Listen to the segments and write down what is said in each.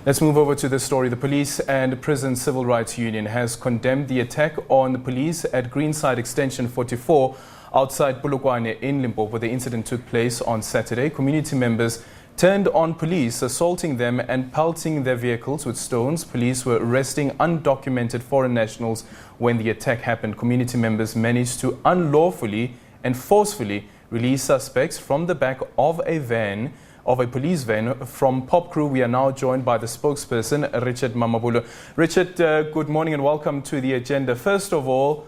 Let's move over to this story. The Police and Prison Civil Rights Union has condemned the attack on the police at Greenside Extension 44 outside Polokwane in Limpopo. The incident took place on Saturday. Community members turned on police, assaulting them and pelting their vehicles with stones. Police were arresting undocumented foreign nationals when the attack happened. Community members managed to unlawfully and forcefully release suspects from the back of a police van from Popcru. We are now joined by the spokesperson, Richard Mamabolo. Richard, good morning and welcome to the agenda. First of all,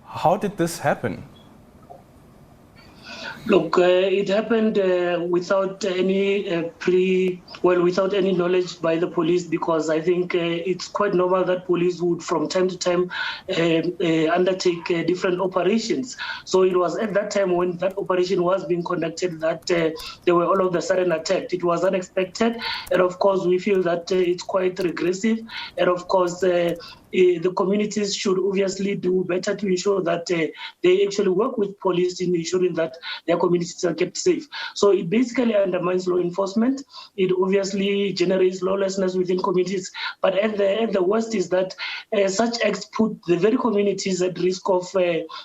how did this happen? Look, it happened without any without any knowledge by the police, because I think it's quite normal that police would from time to time undertake different operations. So it was at that time when that operation was being conducted that they were all of a sudden attacked. It was unexpected, and of course we feel that it's quite regressive, and of course the communities should obviously do better to ensure that they actually work with police in ensuring that their communities are kept safe. So it basically undermines law enforcement. It obviously generates lawlessness within communities. But at the worst is that such acts put the very communities at risk of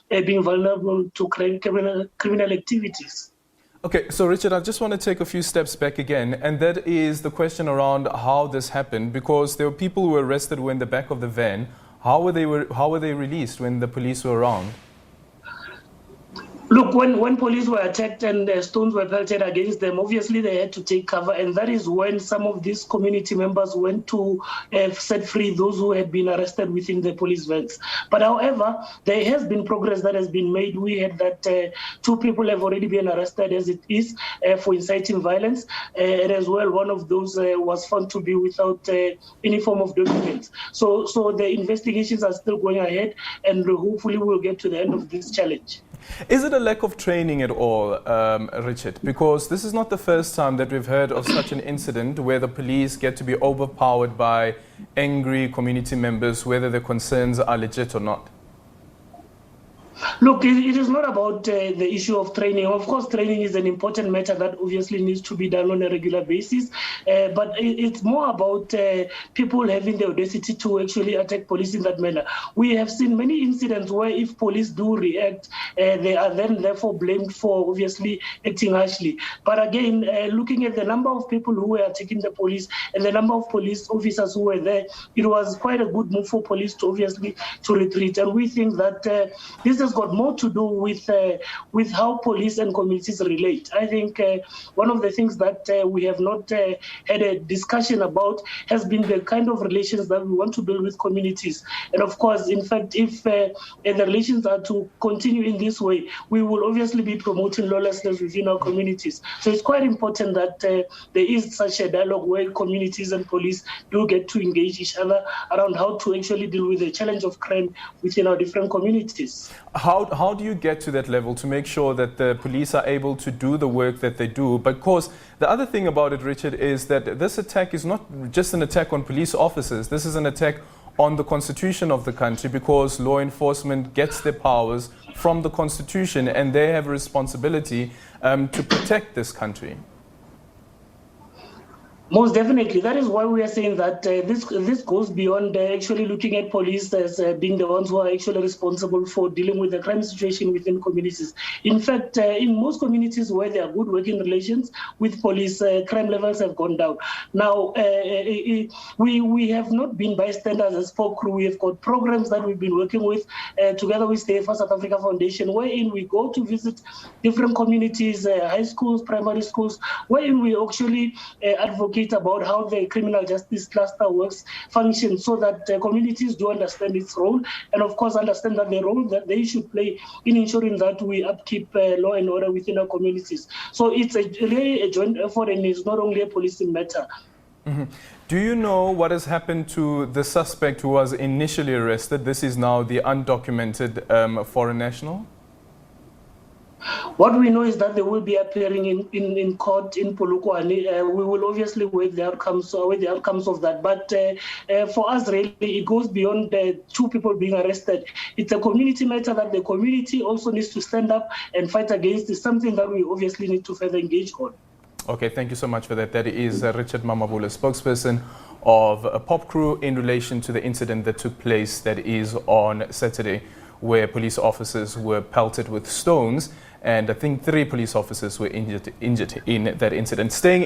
being vulnerable to criminal activities. Okay, so Richard, I just want to take a few steps back again, and that is the question around how this happened, because there were people who were arrested who were in the back of the van. How were they released when the police were around? Look, when police were attacked and stones were pelted against them, obviously they had to take cover, and that is when some of these community members went to set free those who had been arrested within the police vans. But however, there has been progress that has been made. We had that 2 people have already been arrested as it is for inciting violence, and as well one of those was found to be without any form of documents. So the investigations are still going ahead, and hopefully we'll get to the end of this challenge. Is it a lack of training at all, Richard? Because this is not the first time that we've heard of such an incident where the police get to be overpowered by angry community members, whether their concerns are legit or not. Look, it is not about the issue of training. Of course, training is an important matter that obviously needs to be done on a regular basis. But it's more about people having the audacity to actually attack police in that manner. We have seen many incidents where if police do react, they are then therefore blamed for obviously acting harshly. But again, looking at the number of people who were attacking the police and the number of police officers who were there, it was quite a good move for police to obviously to retreat. And we think that this has got more to do with how police and communities relate. I think one of the things that we have not had a discussion about has been the kind of relations that we want to build with communities. And of course, in fact, if the relations are to continue in this way, we will obviously be promoting lawlessness within our communities. So it's quite important that there is such a dialogue where communities and police do get to engage each other around how to actually deal with the challenge of crime within our different communities. How do you get to that level to make sure that the police are able to do the work that they do? But of course, the other thing about it, Richard, is that this attack is not just an attack on police officers. This is an attack on the constitution of the country, because law enforcement gets their powers from the constitution and they have a responsibility to protect this country. Most definitely. That is why we are saying that this goes beyond actually looking at police as being the ones who are actually responsible for dealing with the crime situation within communities. In fact, in most communities where there are good working relations with police, crime levels have gone down. Now, we have not been bystanders as Popcru. We have got programs that we've been working with together with the South Africa Foundation, wherein we go to visit different communities, high schools, primary schools, wherein we actually advocate about how the criminal justice cluster functions, so that communities do understand its role, and of course understand that the role that they should play in ensuring that we upkeep law and order within our communities. So it's really a joint effort, and it's not only a policing matter. Mm-hmm. Do you know what has happened to the suspect who was initially arrested? This is now the undocumented foreign national. What we know is that they will be appearing in court in Polokwane. We will obviously wait the outcomes of that. But for us, really, it goes beyond the 2 people being arrested. It's a community matter that the community also needs to stand up and fight against. It's something that we obviously need to further engage on. Okay, thank you so much for that. That is Richard Mamabolo, spokesperson of Popcru in relation to the incident that took place, that is on Saturday, where police officers were pelted with stones, and I think 3 police officers were injured in that incident. Staying